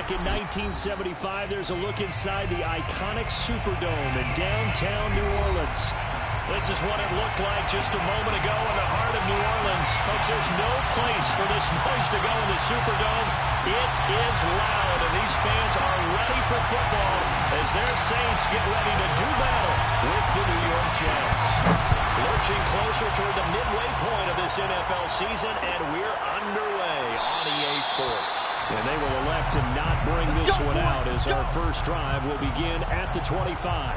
back in 1975. There's a look inside the iconic Superdome in downtown New Orleans. This is what it looked like just a moment ago in the heart of New Orleans. Folks, there's no place for this noise to go in the Superdome. It is loud, and these fans are ready for football as their Saints get ready to do battle with the New York Jets. Lurching closer toward the midway point of this NFL season, and we're underway on EA Sports. And they will elect to not bring this one out as our first drive will begin at the 25.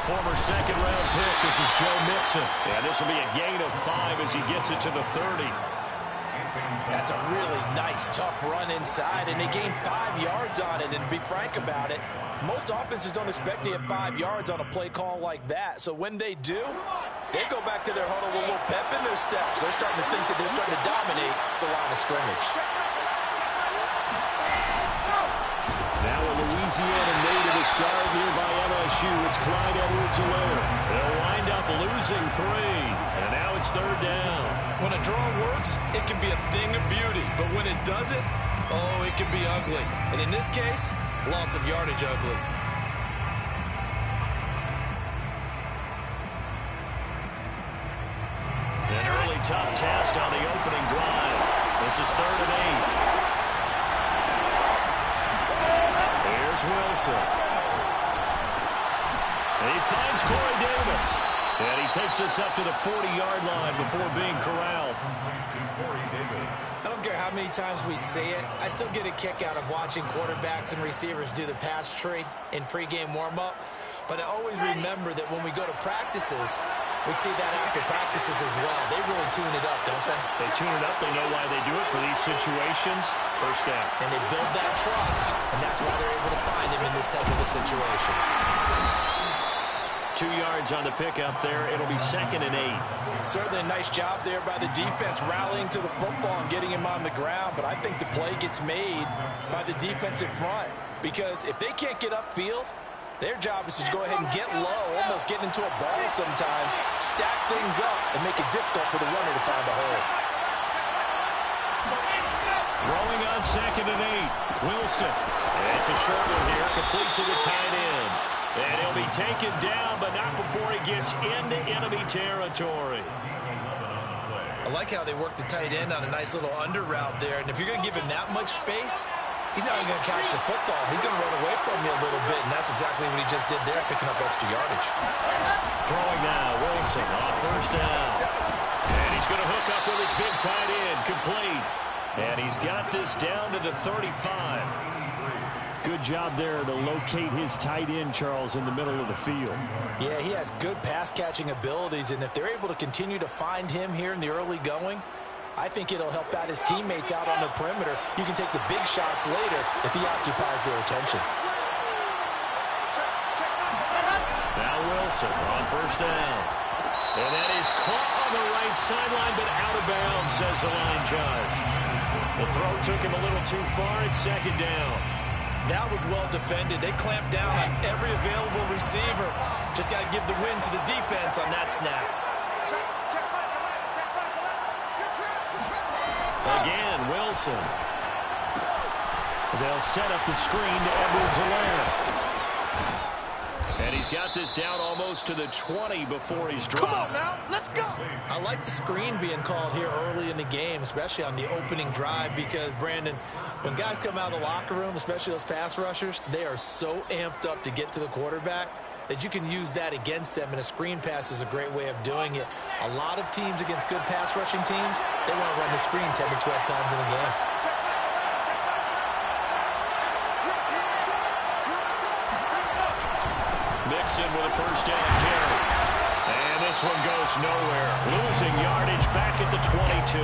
Former second-round pick. This is Joe Mixon. And this will be a gain of 5 as he gets it to the 30. That's a really nice, tough run inside, and they gained 5 yards on it. And to be frank about it, most offenses don't expect to get 5 yards on a play call like that. So when they do, they go back to their huddle with a little pep in their steps. They're starting to think that they're starting to dominate the line of scrimmage. Now a Louisiana native is starred here by LSU. It's Clyde Edwards-Helaire. They'll wind up losing 3. And now it's 3rd down. When a draw works, it can be a thing of beauty. But when it doesn't, oh, it can be ugly. And in this case, loss of yardage ugly. An early tough test on the opening drive. This is 3rd and 8. Wilson. And he finds Corey Davis. And he takes us up to the 40-yard line before being corralled. I don't care how many times we say it, I still get a kick out of watching quarterbacks and receivers do the pass tree in pregame warm-up. But I always remember that when we go to practices, we see that after practices as well. They really tune it up, don't they? They tune it up. They know why they do it for these situations. First down. And they build that trust, and that's why they're able to find him in this type of a situation. 2 yards on the pickup there. It'll be 2nd and 8. Certainly a nice job there by the defense rallying to the football and getting him on the ground. But I think the play gets made by the defensive front. Because if they can't get upfield, their job is to go ahead and get low, almost get into a ball sometimes, stack things up, and make it difficult for the runner to find a hole. Throwing on 2nd and 8. Wilson. And it's a short one here, complete to the tight end. And he'll be taken down, but not before he gets into enemy territory. I like how they work the tight end on a nice little under route there. And if you're going to give him that much space, he's not even going to catch the football. He's going to run away from you a little bit, and that's exactly what he just did there, picking up extra yardage. Throwing now, Wilson on 1st down. And he's going to hook up with his big tight end, complete. And he's got this down to the 35. Good job there to locate his tight end, Charles, in the middle of the field. Yeah, he has good pass-catching abilities, and if they're able to continue to find him here in the early going, I think it'll help out his teammates out on the perimeter. You can take the big shots later if he occupies their attention. Now Wilson on 1st down. And that is caught on the right sideline, but out of bounds, says the line judge. The throw took him a little too far. It's 2nd down. That was well defended. They clamped down on every available receiver. Just got to give the win to the defense on that snap. Again, Wilson. They'll set up the screen to Edwards-Helaire. And he's got this down almost to the 20 before he's dropped. Come on now, let's go. I like the screen being called here early in the game, especially on the opening drive, because, Brandon, when guys come out of the locker room, especially those pass rushers, they are so amped up to get to the quarterback that you can use that against them, and a screen pass is a great way of doing it. A lot of teams against good pass rushing teams, they want to run the screen 10 to 12 times in a game. Mixon with a 1st down carry. And this one goes nowhere. Losing yardage back at the 22.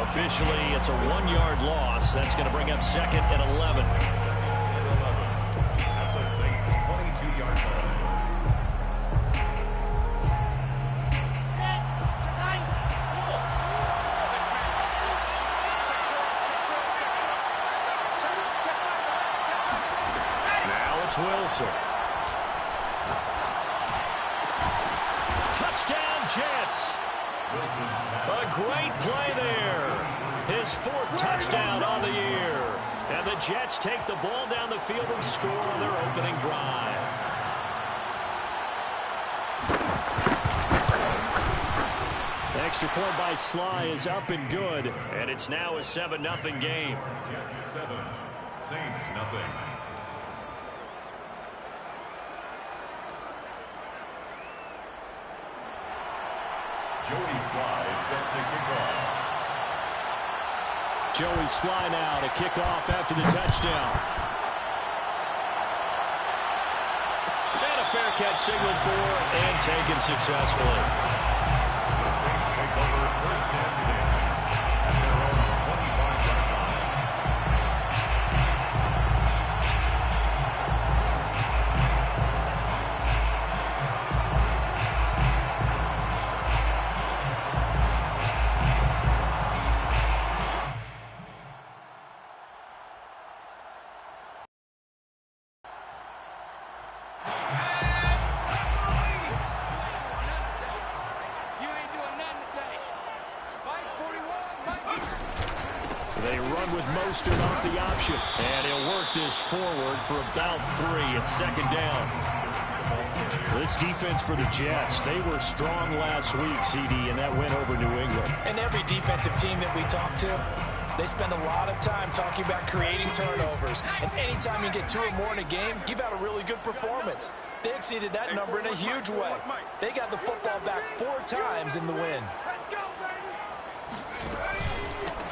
Officially, it's a 1-yard loss. That's going to bring up 2nd and 11. At the Saints' 22-yard line. It's Wilson. Touchdown, Jets. A great play there. His 4th touchdown on the year. And the Jets take the ball down the field and score on their opening drive. Extra point by Sly is up and good. And it's now a 7-0 game. Jets 7, Saints nothing. Joey Sly set to kick off. Joey Sly now to kick off after the touchdown. And a fair catch signaled for and taken successfully. The Saints take over 1st and 10 at their own 25-yard line. They run with Mostert off the option. And he'll work this forward for about 3 at 2nd down. This defense for the Jets, they were strong last week, CD, and that went over New England. And every defensive team that we talk to, they spend a lot of time talking about creating turnovers. And anytime you get 2 or more in a game, you've had a really good performance. They exceeded that number in a huge way. They got the football back 4 times in the win.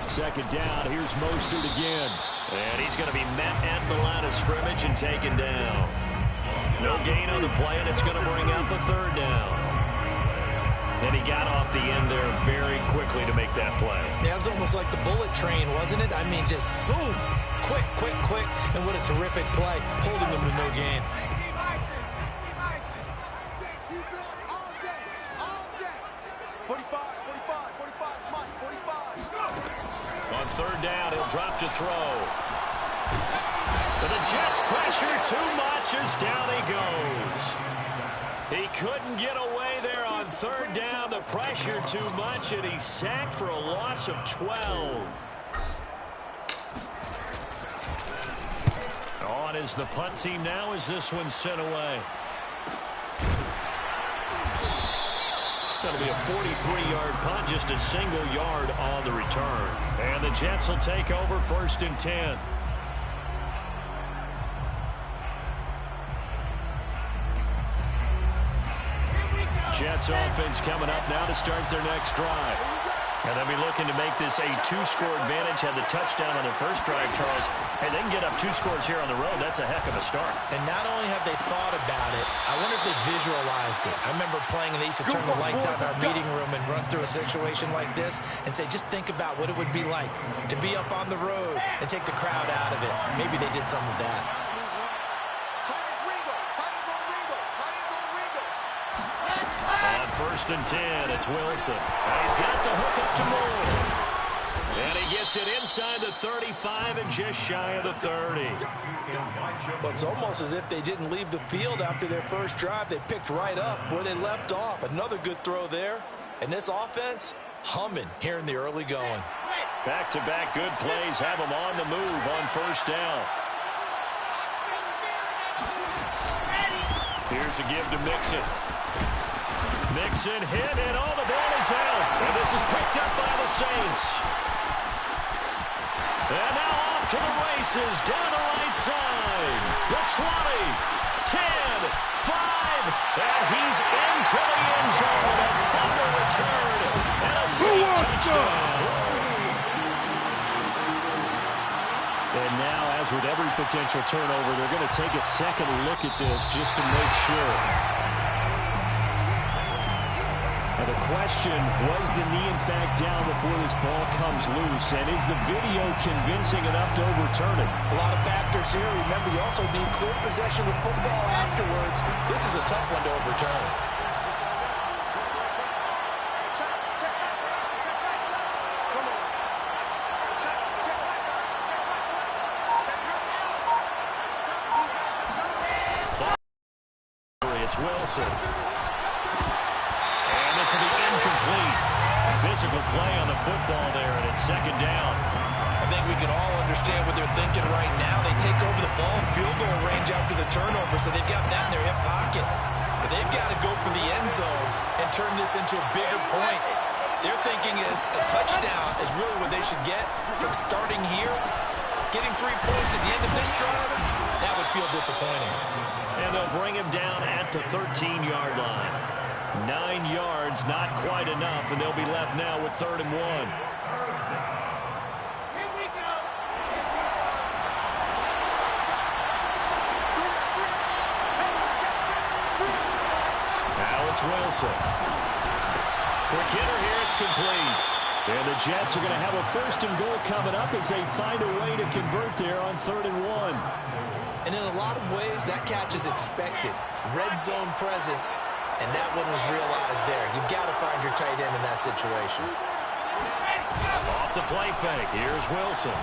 2nd down, here's Mostert again. And he's going to be met at the line of scrimmage and taken down. No gain on the play, and it's going to bring up a 3rd down. And he got off the end there very quickly to make that play. Yeah, it was almost like the bullet train, wasn't it? I mean, just zoom. Quick, quick, quick. And what a terrific play, holding them to no gain. On 3rd down, he'll drop to throw. But the Jets pressure too much as down he goes. He couldn't get away there on 3rd down. The pressure too much, and he's sacked for a loss of 12. On is the punt team now as this one's sent away. That'll be a 43-yard punt, just a single yard on the return. And the Jets will take over 1st and 10. Jets offense coming up now to start their next drive. And they'll be looking to make this a 2-score advantage. Had the touchdown on their first drive, Charles. Hey, they can get up 2 scores here on the road. That's a heck of a start. And not only have they thought about it, I wonder if they visualized it. I remember playing and they used to turn the lights out in our meeting room and run through a situation like this and say, just think about what it would be like to be up on the road and take the crowd out of it. Maybe they did some of that. On 1st and 10, it's Wilson. And he's got the hook up to Moore. And he gets it inside the 35 and just shy of the 30. Well, it's almost as if they didn't leave the field after their first drive. They picked right up where they left off. Another good throw there. And this offense, humming here in the early going. Back-to-back good plays have them on the move on 1st down. Here's a give to Mixon. Mixon hit, and all the ball is out. And this is picked up by the Saints. And now off to the races down the right side. The 20, 10, 5, and he's into the end zone. A fumble return and a Saint touchdown. And now, as with every potential turnover, they're going to take a second look at this just to make sure. And the question, was the knee in fact down before this ball comes loose? And is the video convincing enough to overturn it? A lot of factors here. Remember, you also need clear possession of football afterwards. This is a tough one to overturn. It's Wilson. And this will be incomplete. Physical play on the football there, and it's second down. I think we can all understand what they're thinking right now. They take over the ball in field goal range after the turnover, so they've got that in their hip pocket. But they've got to go for the end zone and turn this into bigger points. Their thinking is a touchdown is really what they should get from starting here. Getting 3 points at the end of this drive, that would feel disappointing. And they'll bring him down at the 13-yard line. 9 yards, not quite enough, and they'll be left now with 3rd and 1. Here we go. Now it's Wilson. Quick hitter here, it's complete. And the Jets are going to have a 1st and goal coming up as they find a way to convert there on 3rd and 1. And in a lot of ways, that catch is expected. Red zone presence, and that one was realized there. You've got to find your tight end in that situation. Off the play fake, here's Wilson.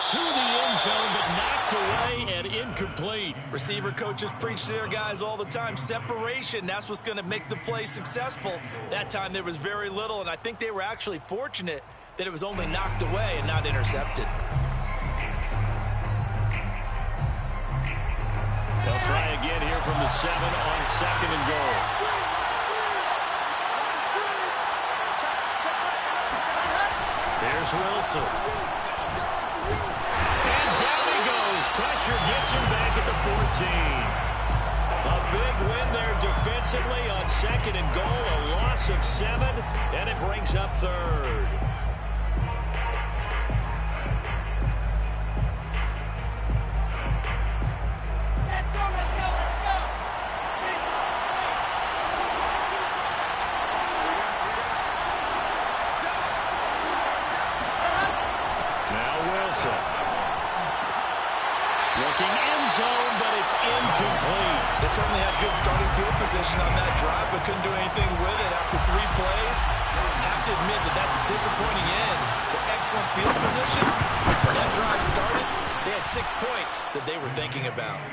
To the end zone, but knocked away and incomplete. Receiver coaches preach to their guys all the time. Separation, that's what's going to make the play successful. That time there was very little, and I think they were actually fortunate that it was only knocked away and not intercepted. They'll try again here from the 7 on 2nd and goal. Here's Wilson. And down he goes. Pressure gets him back at the 14. A big win there defensively on 2nd and goal. A loss of 7, and it brings up 3rd. Looking end zone, but it's incomplete. They certainly had good starting field position on that drive, but couldn't do anything with it after 3 plays. Have to admit that that's a disappointing end to excellent field position. When that drive started, they had 6 points that they were thinking about.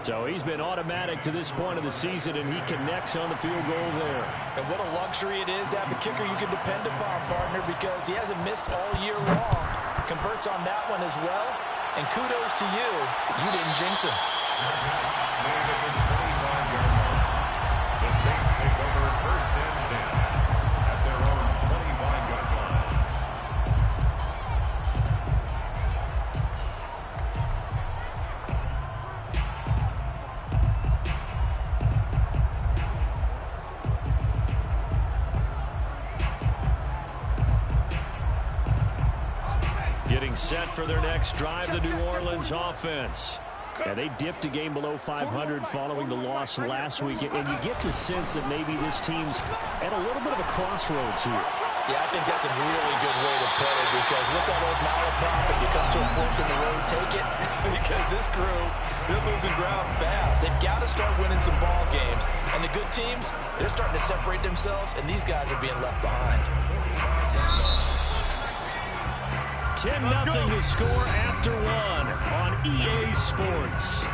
So he's been automatic to this point of the season, and he connects on the field goal there. And what a luxury it is to have a kicker you can depend upon, partner, because he hasn't missed all year long. Converts on that one as well. And kudos to you. You didn't jinx him. The Saints take over 1st and 10 at their own 25-yard line. Getting set for their next drive, the New Orleans offense. And they dipped a game below 500 following the loss last week. And you get the sense that maybe this team's at a little bit of a crossroads here. Yeah, I think that's a really good way to put it, because what's that old malaprop? If you come to a fork in the road, take it. Because this crew, they're losing ground fast. They've got to start winning some ball games. And the good teams, they're starting to separate themselves, and these guys are being left behind. 10-0 to score after 1 on EA Sports.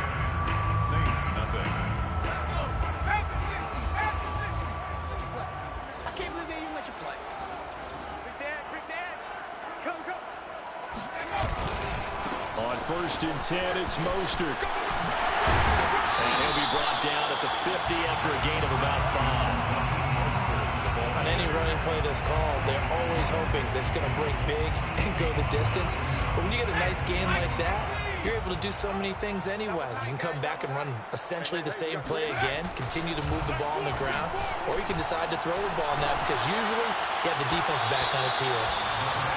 Saints, nothing. I can't believe they even let you play. Big dad. Go. On 1st and 10, it's Mostert. And he'll be brought down at the 50 after a gain of about 5. On any running play that's called, they're always hoping that it's going to break big and go the distance. But when you get a nice game like that, you're able to do so many things anyway. You can come back and run essentially the same play again, continue to move the ball on the ground, or you can decide to throw the ball on that, because usually you have the defense back on its heels.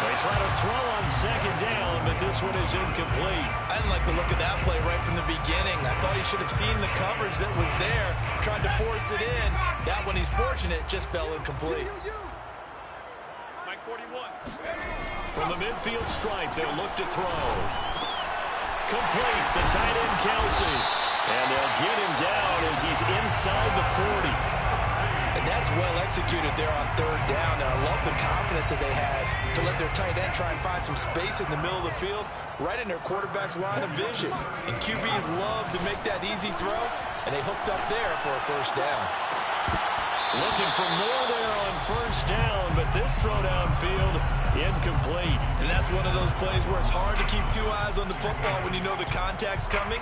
They try to throw on 2nd down, but this one is incomplete. I didn't like the look of that play right from the beginning. I thought he should have seen the coverage that was there, tried to force it in. That one, he's fortunate, just fell incomplete. Mike 41. From the midfield stripe, they'll look to throw. Complete, the tight end Kelsey. And they'll get him down as he's inside the 40. And that's well executed there on third down. And I love the confidence that they had to let their tight end try and find some space in the middle of the field, right in their quarterback's line of vision. And QBs love to make that easy throw, and they hooked up there for a first down. Looking for more there on first down, but this throw downfield, incomplete. And that's one of those plays where it's hard to keep two eyes on the football when you know the contact's coming,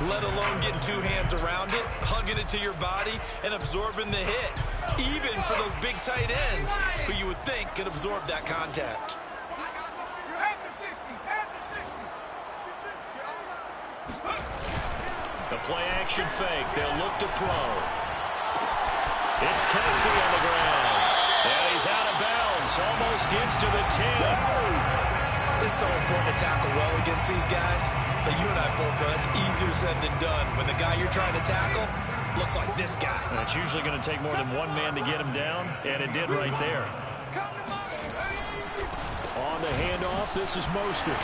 let alone getting two hands around it, hugging it to your body, and absorbing the hit, even for those big tight ends who you would think could absorb that contact. The play action fake. They'll look to throw. It's Kelsey on the ground. And he's out of bounds. Almost gets to the 10. It's so important to tackle well against these guys. But you and I both know it's easier said than done. When the guy you're trying to tackle looks like this guy. And it's usually going to take more than one man to get him down. And it did right there. On the handoff, this is Mostert.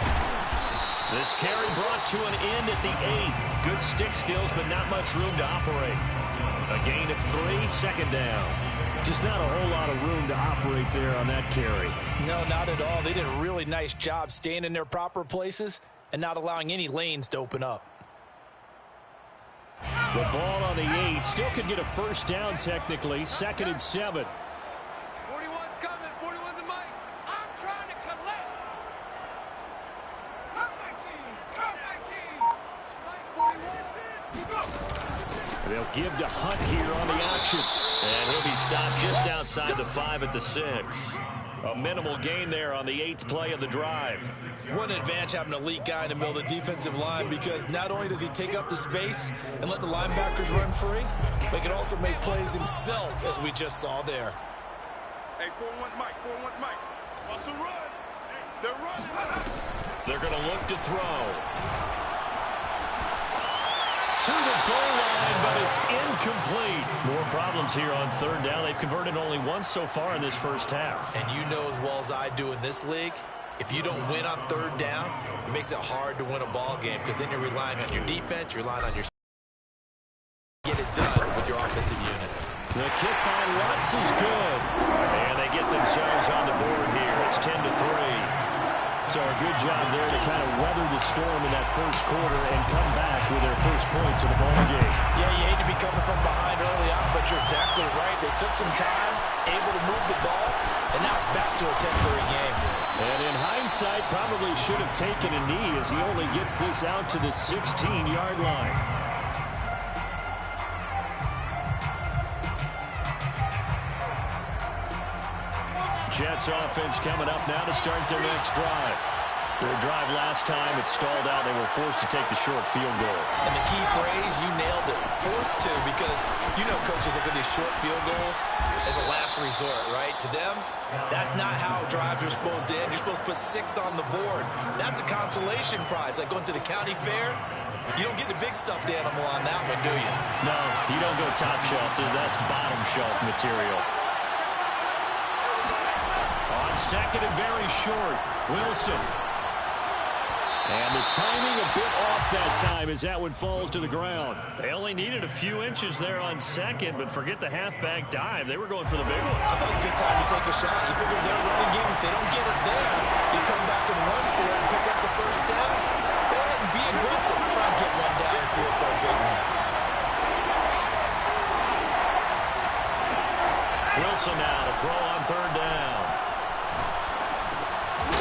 This carry brought to an end at the 8. Good stick skills, but not much room to operate. A gain of 3, second down. Just not a whole lot of room to operate there on that carry. No, not at all. They did a really nice job staying in their proper places and not allowing any lanes to open up. The ball on the 8. Still could get a first down technically. 2nd and 7. 41's coming. 41's a mic. I'm trying to collect. They'll give to Hunt here on the option. And he'll be stopped just outside the 5 at the 6. A minimal gain there on the 8th play of the drive. One advantage having an elite guy in the middle of the defensive line, because not only does he take up the space and let the linebackers run free, but he can also make plays himself, as we just saw there. Hey, 41's mic. 41's mic. What's the run? They're running. They're going to look to throw. To the goal line, but it's incomplete. More problems here on third down. They've converted only once so far in this first half. And you know as well as I do in this league, if you don't win on third down, it makes it hard to win a ball game, because then you're relying on your defense, you're relying on your get it done with your offensive unit. The kick by Lutz is good. And they get themselves on the board here. It's 10-3. So a good job there to kind of weather the storm in that first quarter and come back with their first points of the ball game. Yeah, you hate to be coming from behind early on, but you're exactly right. They took some time, able to move the ball, and now it's back to a 10-3 game. And in hindsight, probably should have taken a knee, as he only gets this out to the 16-yard line. Jets offense coming up now to start their next drive. Their drive last time, it stalled out. They were forced to take the short field goal. And the key phrase, you nailed it, forced to, because you know coaches look at these short field goals as a last resort, right? To them, that's not how drives are supposed to end. You're supposed to put 6 on the board. That's a consolation prize, like going to the county fair. You don't get the big stuffed animal on that one, do you? No, you don't go top shelf. That's bottom shelf material. On second and very short, Wilson. And the timing a bit off that time as that one falls to the ground. They only needed a few inches there on second, but forget the halfback dive. They were going for the big one. I thought it was a good time to take a shot. You figure their running game, if they don't get it there, you come back and run for it and pick up the first down. Go ahead and be aggressive. Try and get one downfield for a big one. Wilson now to throw on third down.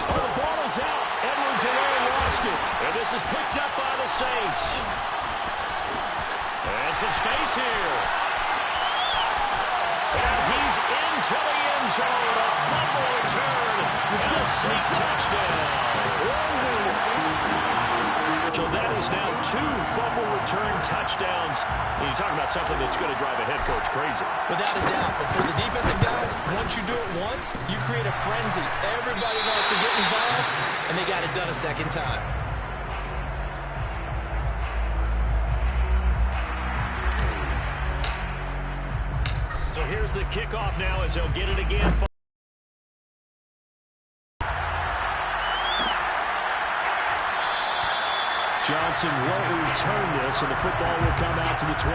Oh, the ball is out. Edwards alone lost it. And this is picked up by the Saints. And some space here. And he's into the end zone. A fumble return. And a Saint touchdown. So that is now 2 fumble return touchdowns. And you talk about something that's going to drive a head coach crazy. Without a doubt. But for the defensive guys, once you do it once, you create a frenzy. Everybody wants to get involved, and they got it done a second time. So here's the kickoff now as they'll get it again. Johnson won't return this, and the football will come out to the 25.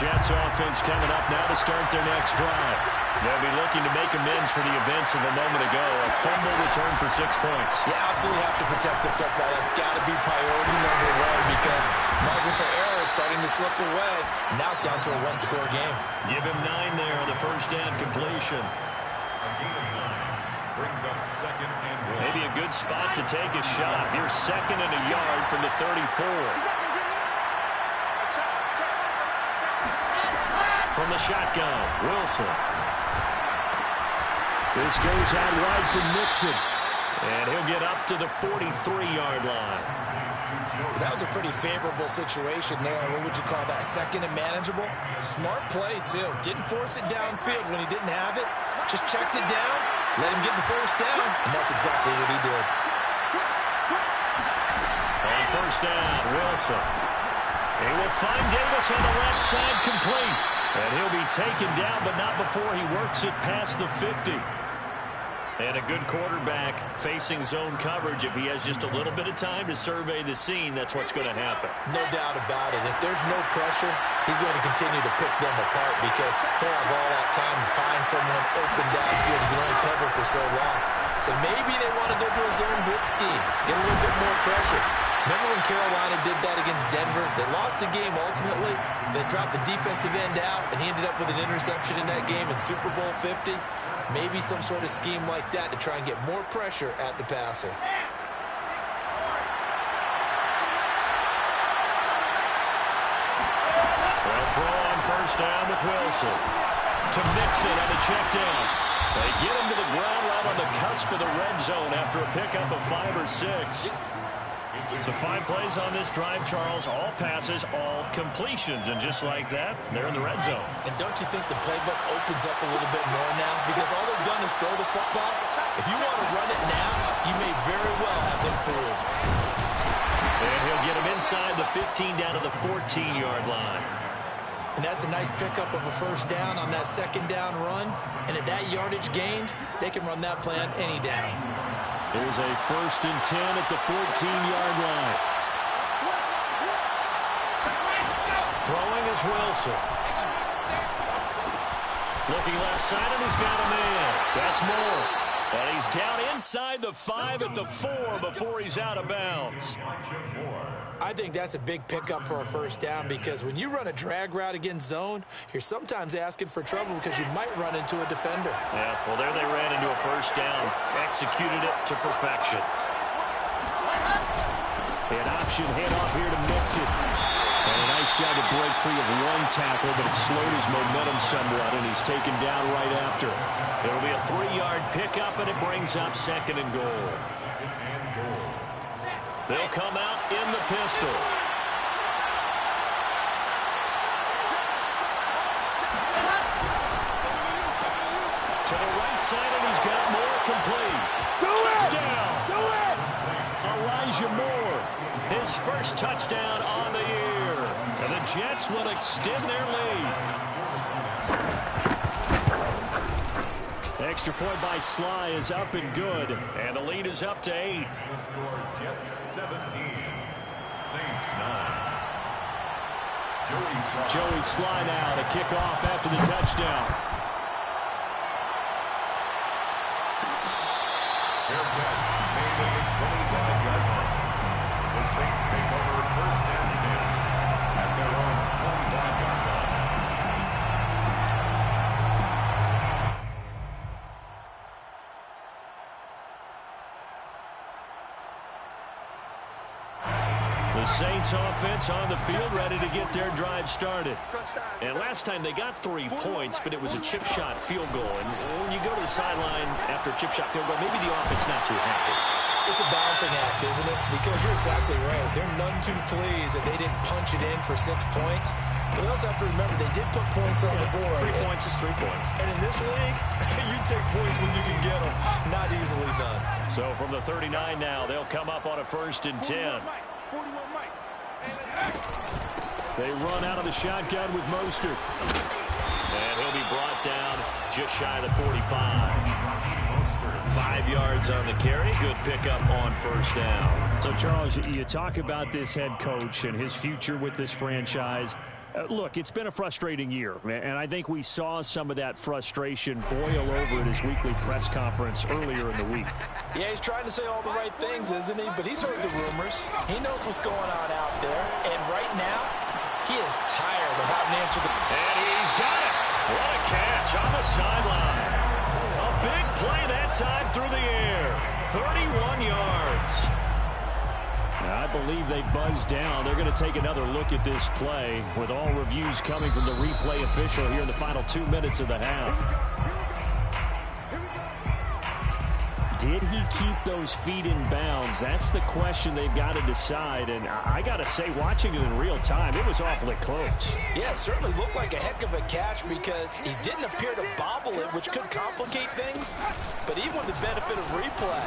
Jets offense coming up now to start their next drive. They'll be looking to make amends for the events of a moment ago. A fumble return for 6 points. You absolutely have to protect the football. That's got to be priority number one because margin for error is starting to slip away. And now it's down to a one-score game. Give him 9 there on the first down completion. A gain of 9 brings up 2nd and 1. Maybe a good spot to take a shot. Here's 2nd and a yard from the 34. From the shotgun, Wilson. This goes out wide for Mixon. And he'll get up to the 43-yard line. That was a pretty favorable situation there. What would you call that? 2nd and manageable? Smart play, too. Didn't force it downfield when he didn't have it. Just checked it down, let him get the first down, and that's exactly what he did. On first down, Wilson. He will find Davis on the left side complete. And he'll be taken down, but not before he works it past the 50. And a good quarterback facing zone coverage. If he has just a little bit of time to survey the scene, that's what's going to happen. No doubt about it. If there's no pressure, he's going to continue to pick them apart because he'll have all that time to find someone open downfield. He can only cover for so long. So maybe they want to go to a zone blitz scheme, get a little bit more pressure. Remember when Carolina did that against Denver? They lost the game ultimately. They dropped the defensive end out, and he ended up with an interception in that game in Super Bowl 50. Maybe some sort of scheme like that to try and get more pressure at the passer. Well, throw on first down with Wilson. To Mixon on the check down. They get him to the ground right on the cusp of the red zone after a pickup of 5 or 6. So 5 plays on this drive, Charles. All passes, all completions. And just like that, they're in the red zone. And don't you think the playbook opens up a little bit more now? Because all they've done is throw the football. If you want to run it now, you may very well have them fooled. And he'll get him inside the 15 down to the 14-yard line. And that's a nice pickup of a first down on that 2nd down run. And at that yardage gained, they can run that plan any down. There's a 1st and 10 at the 14-yard line. Throwing is Wilson. Looking left side, and he's got a man. That's Moore. And he's down inside the 5 at the 4 before he's out of bounds. I think that's a big pickup for a first down because when you run a drag route against zone, you're sometimes asking for trouble because you might run into a defender. Yeah, well, there they ran into a first down. Executed it to perfection. An option handoff here to Mixon. And a nice job to break free of 1 tackle, but it slowed his momentum somewhat, and he's taken down right after. It'll be a 3-yard pickup, and it brings up 2nd and goal. They'll come out in the pistol. To the right side, and he's got Moore complete. Touchdown! Elijah Moore, his first touchdown on the year. And the Jets will extend their lead. Extra point by Sly is up and good. And the lead is up to 8. The score, Jets 17, Saints 9. Joey Sly now to kick off after the touchdown. Fair catch made at the 25-yard line. The Saints take over 1st and 10 at their own 25-yard line. The Saints offense on the field ready to get their drive started. And last time they got 3 points, but it was a chip shot field goal. And when you go to the sideline after a chip shot field goal, maybe the offense not too happy. It's a balancing act, isn't it? Because you're exactly right. They're none too pleased that they didn't punch it in for 6 points. But we also have to remember they did put points on the board. 3 points is 3 points. And in this league, you take points when you can get them. Not easily done. So from the 39 now, they'll come up on a 1st and 10. 41 Mike. They run out of the shotgun with Mostert. And he'll be brought down just shy of the 45. 5 yards on the carry. Good pickup on first down. So, Charles, you talk about this head coach and his future with this franchise. Look, it's been a frustrating year, and I think we saw some of that frustration boil over at his weekly press conference earlier in the week. Yeah, he's trying to say all the right things, isn't he? But he's heard the rumors. He knows what's going on out there. And right now, he is tired of having to answer the... And he's got it. What a catch on the sideline. A big play that time through the air. 31 yards. I believe they buzzed down. They're going to take another look at this play with all reviews coming from the replay official here in the final 2 minutes of the half. Did he keep those feet in bounds? That's the question they've got to decide. And I got to say, watching it in real time, it was awfully close. Yeah, it certainly looked like a heck of a catch because he didn't appear to bobble it, which could complicate things. But even with the benefit of replay,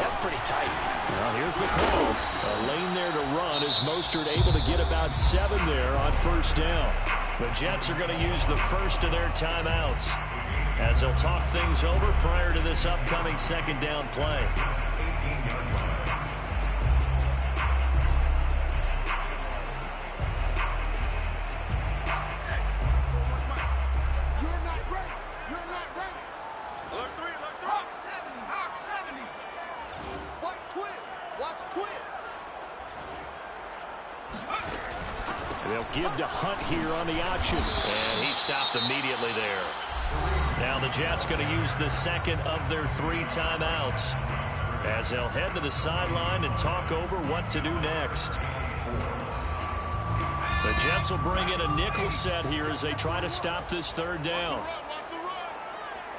that's pretty tight. Well, here's the call. A lane there to run. Is Mostert able to get about 7 there on first down? The Jets are going to use the first of their timeouts as they'll talk things over prior to this upcoming second down play. You're not ready. You're not ready. Alert 3, alert 3. Hawk 70, Hawk 70. Watch twins. Watch twins. They'll give to Hunt here on the option. And he stopped immediately there. Now the Jets going to use the second of their 3 timeouts as they'll head to the sideline and talk over what to do next. The Jets will bring in a nickel set here as they try to stop this third down. Watch the run.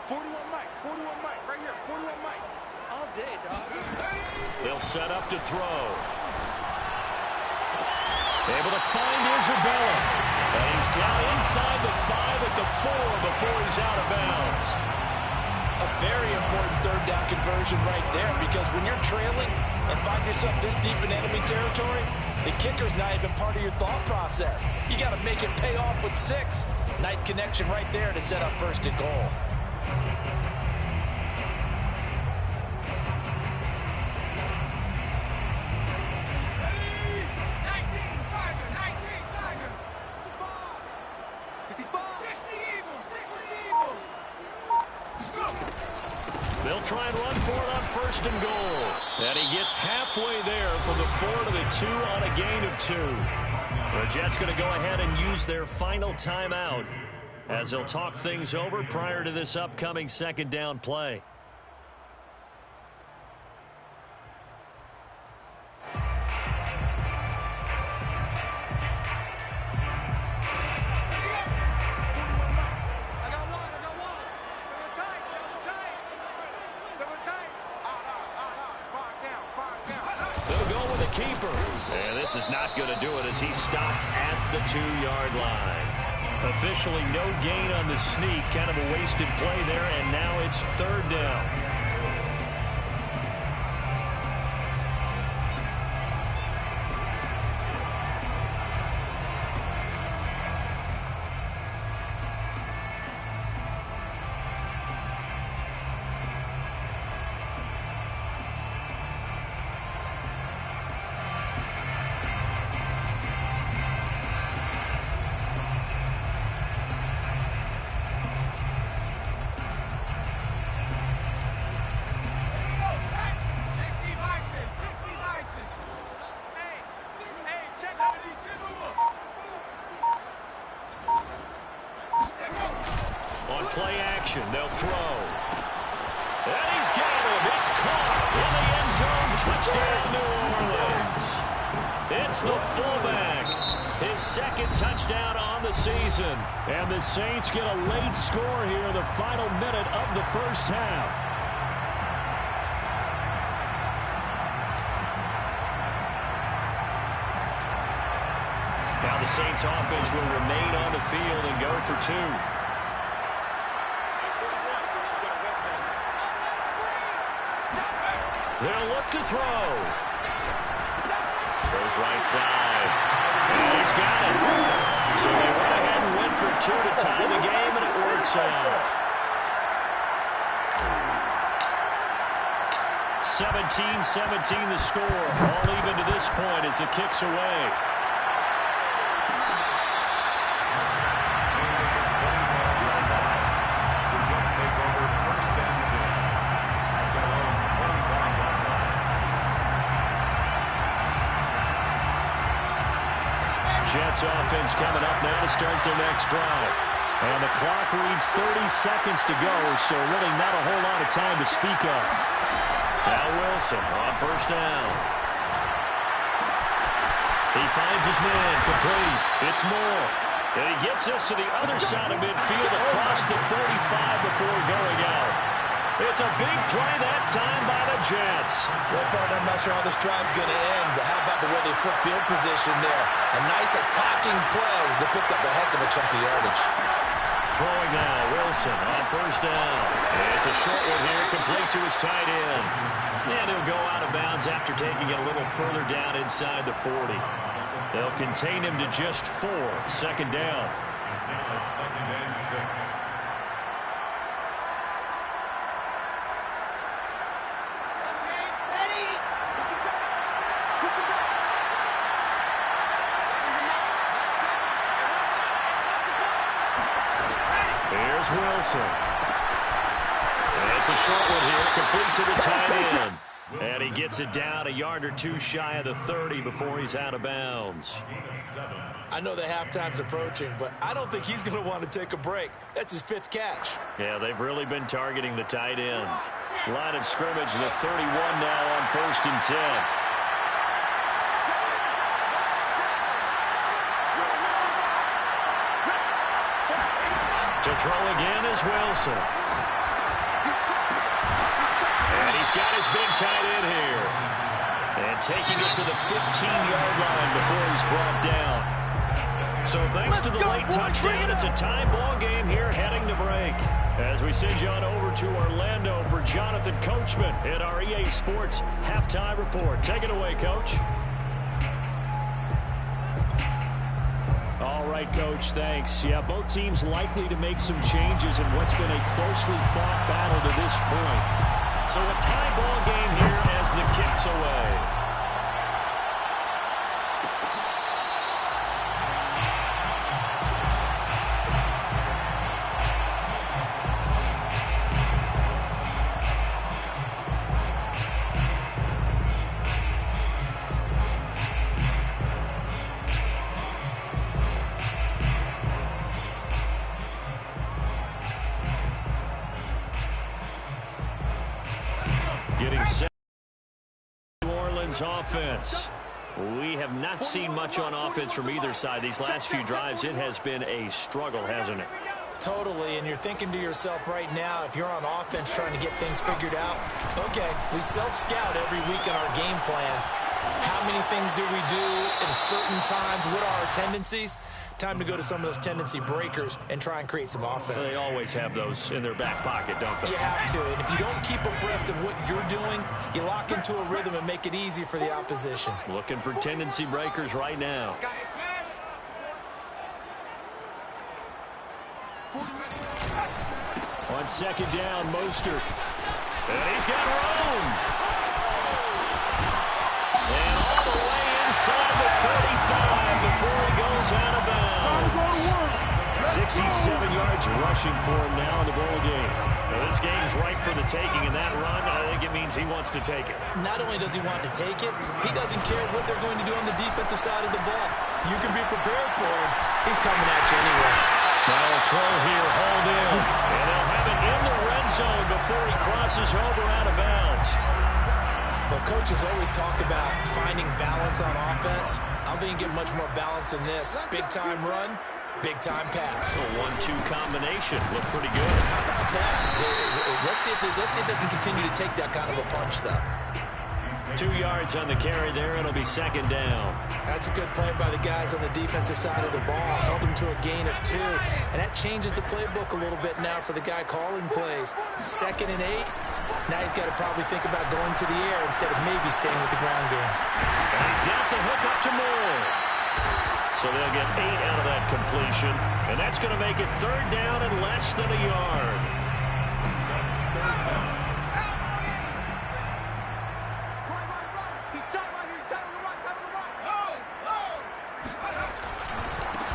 41 Mike. 41 Mike. Right here. 41 Mike. All day, dog. They'll set up to throw. Able to find Isabella. And he's down inside the 5 at the 4 before he's out of bounds. A very important third down conversion right there because when you're trailing and find yourself this deep in enemy territory, the kicker's not even part of your thought process. You got to make it pay off with 6. Nice connection right there to set up first and goal. They'll try and run for it on first and goal. And he gets halfway there from the 4 to the 2 on a gain of 2. The Jets going to go ahead and use their final timeout as they'll talk things over prior to this upcoming second down play. And this is not going to do it as he stopped at the 2-yard line. Officially no gain on the sneak. Kind of a wasted play there, and now it's third down. On play action, they'll throw. And he's got him. It's caught in the end zone. Touchdown, New Orleans. It's the fullback. His second touchdown on the season. And the Saints get a late score here in the final minute of the first half. Now the Saints offense will remain on the field and go for 2. They'll look to throw. Goes right side. And he's got it. So they went ahead and went for 2 to tie the game, and it works out. 17-17 the score. All even to this point as it kicks away. Jets offense coming up now to start their next drive. And the clock reads 30 seconds to go, so really not a whole lot of time to speak of. Now Wilson on first down. He finds his man complete. It's Moore. And he gets us to the other side of midfield across the 45 before going out. It's a big play that time by the Jets. Well, partner, I'm not sure how this drive's going to end, but how about the way they flip field position there? A nice attacking play that picked up a heck of a chunk of yardage. Throwing now, Wilson on first down. It's a short one here, complete to his tight end. And he'll go out of bounds after taking it a little further down inside the 40. They'll contain him to just 4. Second down. It's now 2nd and 6. Wilson. And it's a short one here, complete to the tight end. And he gets it down a yard or two shy of the 30 before he's out of bounds. I know the halftime's approaching, but I don't think he's going to want to take a break. That's his 5th catch. Yeah, they've really been targeting the tight end. Line of scrimmage, the 31 now on 1st and 10. To throw again is Wilson. And he's got his big tight end here. And taking it to the 15-yard line before he's brought down. So thanks to the late touchdown, it's a tie ball game here heading to break. As we send you on over to Orlando for Jonathan Coachman at our EA Sports Halftime Report. Take it away, Coach. All right, Coach, thanks. Yeah, both teams likely to make some changes in what's been a closely fought battle to this point. So a tie ball game here as the kick's away. Getting set. New Orleans offense. We have not seen much on offense from either side. These last few drives, it has been a struggle, hasn't it? Totally, and you're thinking to yourself right now, if you're on offense trying to get things figured out, okay, we self-scout every week in our game plan. How many things do we do at certain times? What are our tendencies? Time to go to some of those tendency breakers and try and create some offense. They always have those in their back pocket, don't they? You have to, and if you don't keep abreast of what you're doing, you lock into a rhythm and make it easy for the opposition. Looking for tendency breakers right now. On second down, Mostert. And he's got room. And all the way inside the 35 before he goes out of bounds. 67 yards rushing for him now in the ball game. Now this game's ripe for the taking, and that run, I think it means he wants to take it. Not only does he want to take it, he doesn't care what they're going to do on the defensive side of the ball. You can be prepared for him. He's coming at you anyway. Now a throw here, hauled in. And they'll have it in the red zone before he crosses over out of bounds. Well, coaches always talk about finding balance on offense. I don't think you get much more balance than this. Big-time run, big-time pass. A 1-2 combination. Looked pretty good. How about that? Let's see if they can continue to take that kind of a punch, though. 2 yards on the carry there. It'll be second down. That's a good play by the guys on the defensive side of the ball. Held him to a gain of 2. And that changes the playbook a little bit now for the guy calling plays. 2nd and 8. Now he's got to probably think about going to the air instead of maybe staying with the ground game. And he's got the hook up to Moore. So they'll get 8 out of that completion. And that's going to make it third down and less than a yard.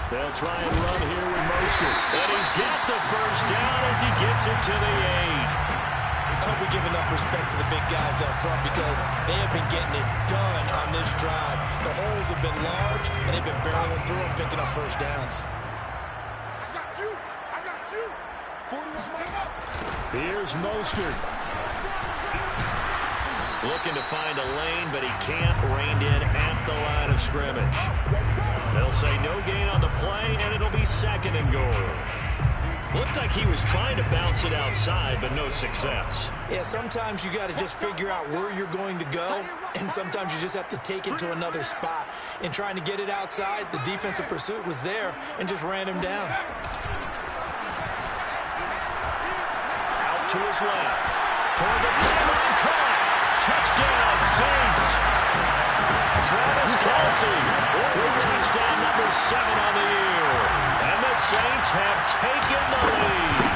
They'll try and run here with Mostert. And he's got the first down as he gets it to the 8. hope we give enough respect to the big guys up front because they have been getting it done on this drive. The holes have been large, and they've been barreling through them, picking up first downs. I got you. I got you. 41. Here's Mostert. Looking to find a lane, but he can't. Reined in at the line of scrimmage. They'll say no gain on the play, and it'll be 2nd and goal. Looked like he was trying to bounce it outside, but no success. Yeah, sometimes you got to just figure out where you're going to go, and sometimes you just have to take it to another spot. In trying to get it outside, the defensive pursuit was there and just ran him down. Out to his left. Toward the pylon, caught. Touchdown, Saints. Travis Kelce with touchdown number 7 on the year. And the Saints have taken the lead.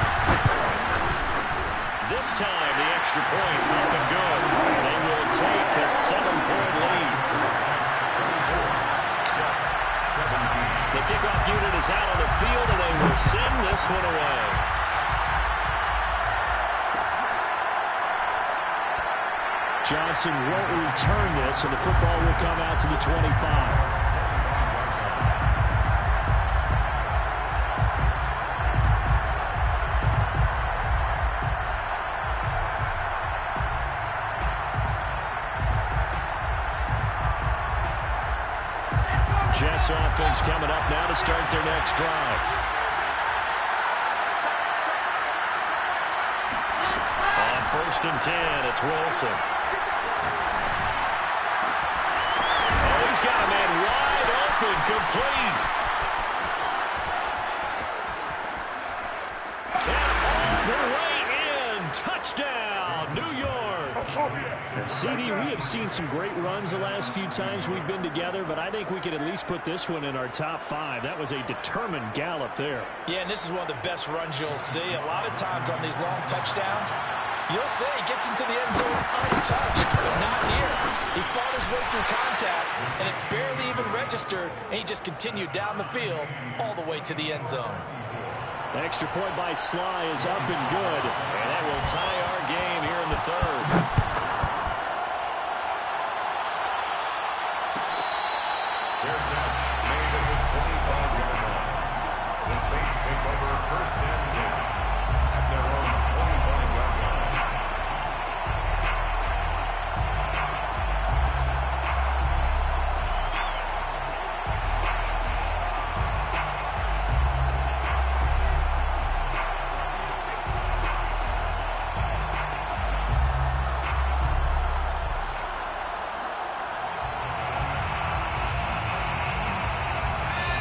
This time, the extra point up and good. They will take a 7-point lead. The kickoff unit is out on the field, and they will send this one away. Johnson won't return this, and the football will come out to the 25. Jets offense coming up now to start their next drive. On 1st and 10, it's Wilson. Oh, he's got a man wide open, complete. And all the way in, touchdown, New York. And CD, we have seen some great runs the last few times we've been together, but I think we could at least put this one in our top 5. That was a determined gallop there. Yeah, and this is one of the best runs you'll see. A lot of times on these long touchdowns, you'll see he gets into the end zone untouched, but not here. He fought his way through contact, and it barely even registered, and he just continued down the field all the way to the end zone. The extra point by Sly is up and good, and that will tie our game here in the 3rd. Their catch made at the 25-yard line. The Saints take over 1st and 10 at their own 25-yard line.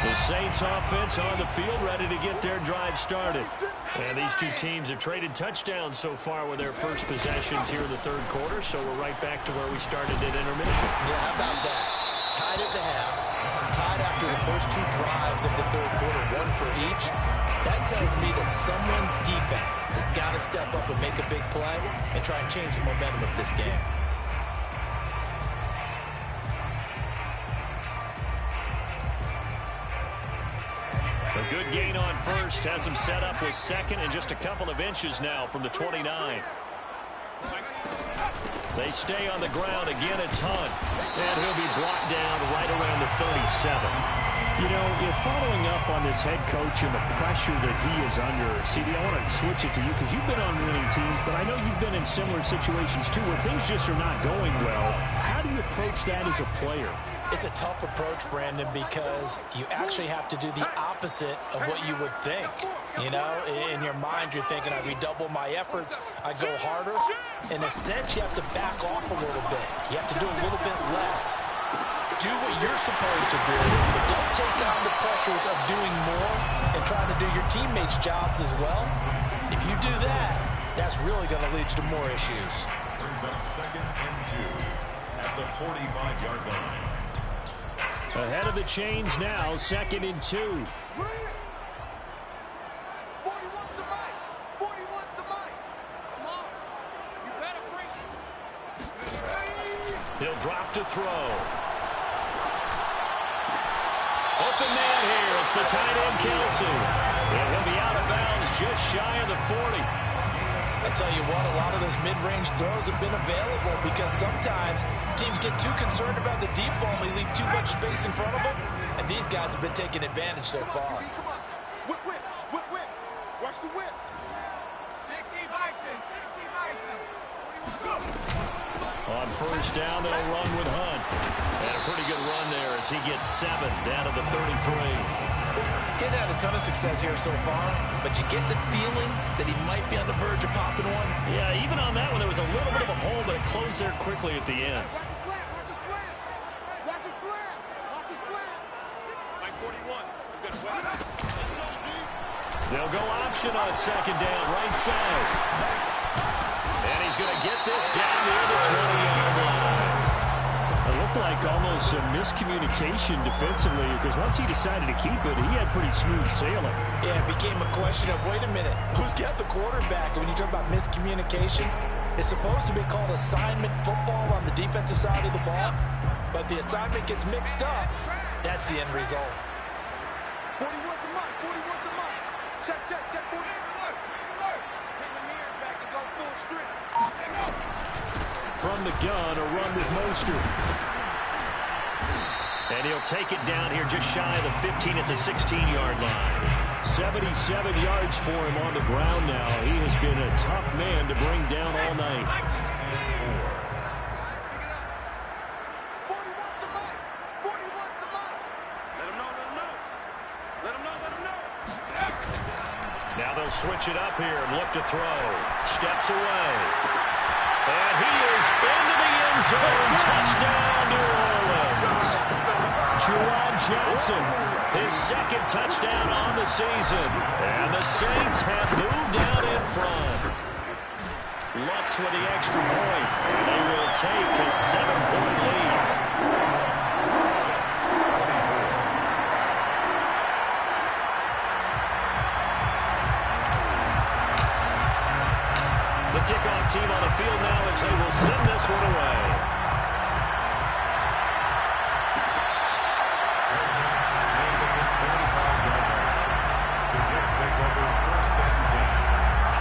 The Saints offense on the field, ready to get their drive started. And these two teams have traded touchdowns so far with their first possessions here in the 3rd quarter, so we're right back to where we started at intermission. Yeah, how about that? Tied at the half, tied after the first 2 drives of the 3rd quarter, 1 for each. That tells me that someone's defense has got to step up and make a big play and try and change the momentum of this game. A good gain on 1st has him set up with 2nd and just a couple of inches now from the 29. They stay on the ground. Again, it's Hunt. And he'll be brought down right around the 37. You know, following up on this head coach and the pressure that he is under, CD, I want to switch it to you because you've been on winning teams, but I know you've been in similar situations too where things just are not going well. How do you approach that as a player? It's a tough approach, Brandon, because you actually have to do the opposite of what you would think. You know, in your mind, you're thinking, I redouble my efforts, I go harder. In a sense, you have to back off a little bit. You have to do a little bit less. Do what you're supposed to do, but don't take on the pressures of doing more and trying to do your teammates' jobs as well. If you do that, that's really going to lead to more issues. Brings up 2nd and 2 at the 45-yard line. Ahead of the chains now, 2nd and 2. 41's the mic. 41's the mic. Come on. You better bring it. He'll drop to throw. Open man here. It's the tight end, Kelce. And he'll be out of bounds just shy of the 40. I tell you what, a lot of those mid-range throws have been available because sometimes teams get too concerned about the deep ball and they leave too much space in front of them, and these guys have been taking advantage so far. Come on. Whip, whip, whip, whip. Watch the whip. 60 Bison, 60 Bison. On first down, they'll run with Hunt. And a pretty good run there as he gets 7 down to the 33. Getting had a ton of success here so far, but you get the feeling that he might be on the verge of popping one. Yeah, even on that one, there was a little bit of a hole, but it closed there quickly at the end. Watch his slant, watch his slant. Watch his slant, watch his slant. Like 41. You got a weapon? They'll go option on second down, right side. And he's going to get this down near the 20-yard line. It looked like almost some miscommunication defensively because once he decided to keep it, he had pretty smooth sailing. Yeah, it became a question of, wait a minute, who's got the quarterback? And when you talk about miscommunication, it's supposed to be called assignment football on the defensive side of the ball, but the assignment gets mixed up. That's the end result. 40 wants the mark, 40 wants the mark. Check, check, check, 40. Bring the mirrors back and go full strip. From the gun, a run with Mostert. And he'll take it down here just shy of the 15 at the 16-yard line. 77 yards for him on the ground now. He has been a tough man to bring down all night. 40 wants the mark. 40 wants the mark. Let him know, let him know. Let him know, let him know. Now they'll switch it up here and look to throw. Steps away. And he is into the end zone. Touchdown, New Orleans. Juwan Johnson, his second touchdown on the season. And the Saints have moved out in front. Lux with the extra point. They will take a 7-point lead. The kickoff team on the field now as they will send this one away. The Jets take over first and 10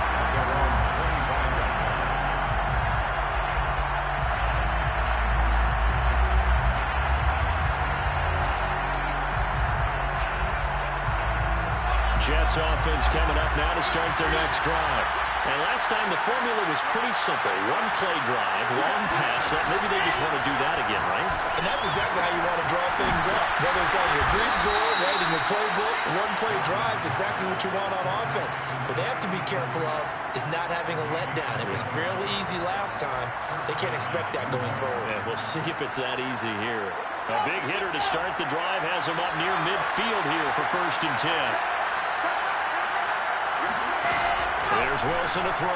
at their own 25-yard line. Jets offense coming up now to start their next drive. And last time the formula was pretty simple. One play drive, long pass. Maybe they just want to do that again, right? And that's exactly how you want to draw things up. Whether it's on your grease board, right, in your playbook, one play drive is exactly what you want on offense. What they have to be careful of is not having a letdown. It was fairly easy last time. They can't expect that going forward. Yeah, we'll see if it's that easy here. A big hitter to start the drive has him up near midfield here for first and 10. There's Wilson to throw.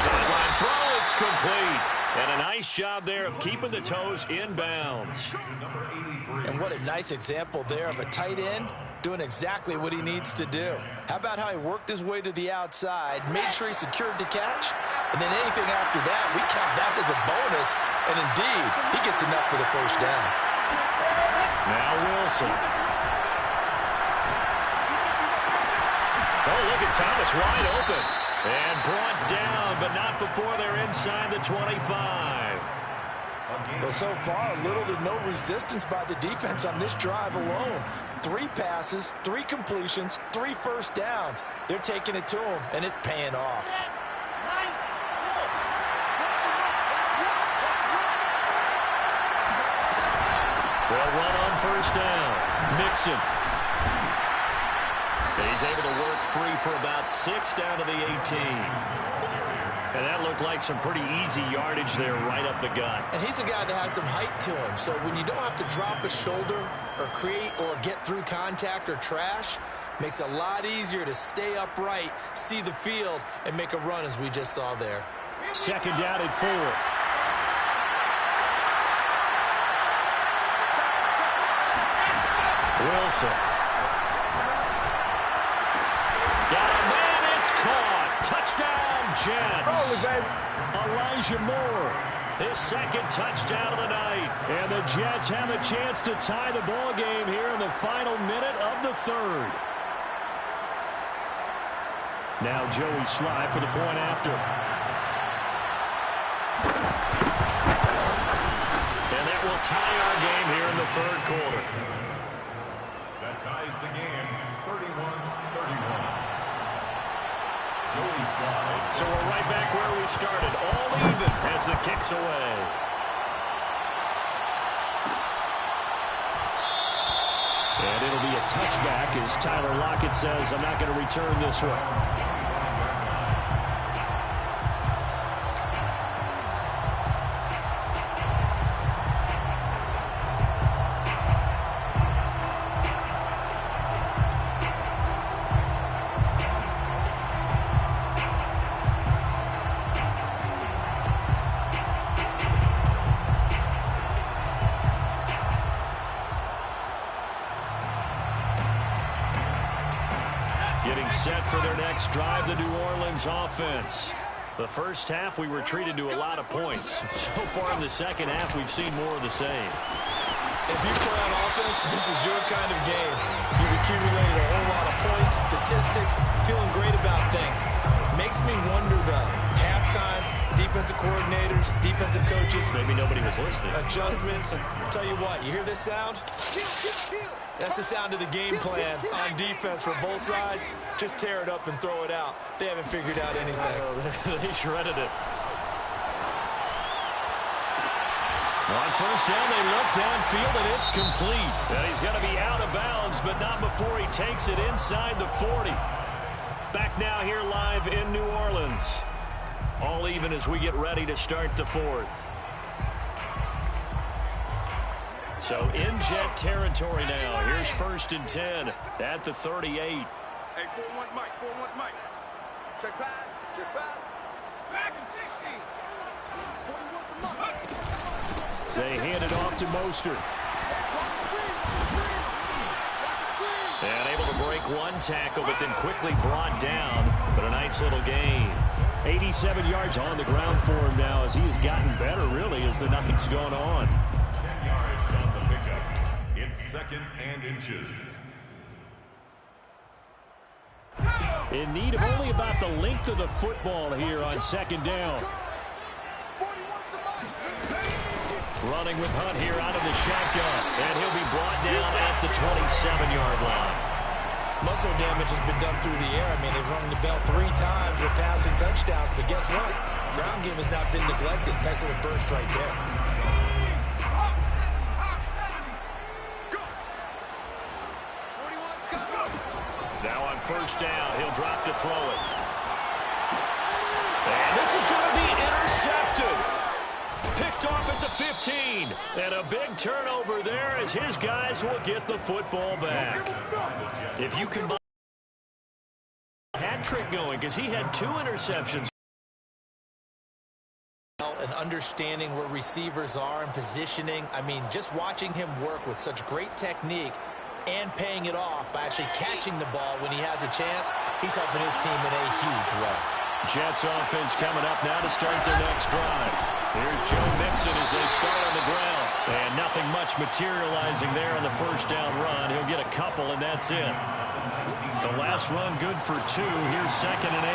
Sideline throw, it's complete. And a nice job there of keeping the toes in bounds. And what a nice example there of a tight end doing exactly what he needs to do. How about how he worked his way to the outside, made sure he secured the catch, and then anything after that, we count that as a bonus. And indeed, he gets enough for the first down. Now Wilson. Oh, look at Thomas wide open. And brought down, but not before they're inside the 25. Well, so far, little to no resistance by the defense on this drive alone. 3 passes, 3 completions, 3 first downs. They're taking it to him, and it's paying off. They'll run on first down. Mixon. He's able to work free for about 6 down to the 18. And that looked like some pretty easy yardage there right up the gut. And he's a guy that has some height to him. So when you don't have to drop a shoulder or create or get through contact or trash, makes it a lot easier to stay upright, see the field, and make a run as we just saw there. Second down and 4. Wilson. Got a man, it's caught. Touchdown, Jets. Elijah Moore. His second touchdown of the night. And the Jets have a chance to tie the ball game here in the final minute of the third. Now Joey Sly for the point after. And that will tie our game here in the third quarter. That ties the game, 31-31. Joey Sly. So we're right back where we started, all even as the kick's away. And it'll be a touchback as Tyler Lockett says, I'm not going to return this one. Getting set for their next drive, the New Orleans offense. The first half, we were treated to a lot of points. So far in the second half, we've seen more of the same. If you play on offense, this is your kind of game. You've accumulated a whole lot of points, statistics, feeling great about things. Makes me wonder, though, halftime, defensive coordinators, defensive coaches. Maybe nobody was listening. Adjustments. Tell you what, you hear this sound? That's the sound of the game plan on defense for both sides. Just tear it up and throw it out. They haven't figured out anything. They shredded it. On first down, they look downfield, and it's complete. And he's got to be out of bounds, but not before he takes it inside the 40. Back now here live in New Orleans. All even as we get ready to start the fourth. So in Jet territory now. Here's 1st and 10 at the 38. Hey, 4-1 Mike, 4-1 Mike. Check pass, check pass. Back and 60. They hand it off to Mostert. And able to break one tackle, but then quickly brought down. But a nice little gain. 87 yards on the ground for him now as he has gotten better, really, as the night's gone on. 10 yards on the pickup. It's 2nd and inches. In need of only about the length of the football here on 2nd down. Running with Hunt here out of the shotgun. And he'll be brought down at the 27-yard line. Muscle damage has been done through the air. I mean, they've rung the bell 3 times with passing touchdowns, but guess what? Ground game has not been neglected. Nice little burst right there. Now on first down, he'll drop to throw it. And this is going to be intercepted. Picked off at the 15. And a big turnover there as his guys will get the football back. If you combine a hat trick going, because he had 2 interceptions. And understanding where receivers are and positioning. I mean, just watching him work with such great technique and paying it off by actually catching the ball when he has a chance, he's helping his team in a huge way. Jets offense coming up now to start their next drive. Here's Joe Mixon as they start on the ground. And nothing much materializing there on the first down run. He'll get a couple, and that's it. The last run good for 2. Here's 2nd and 8.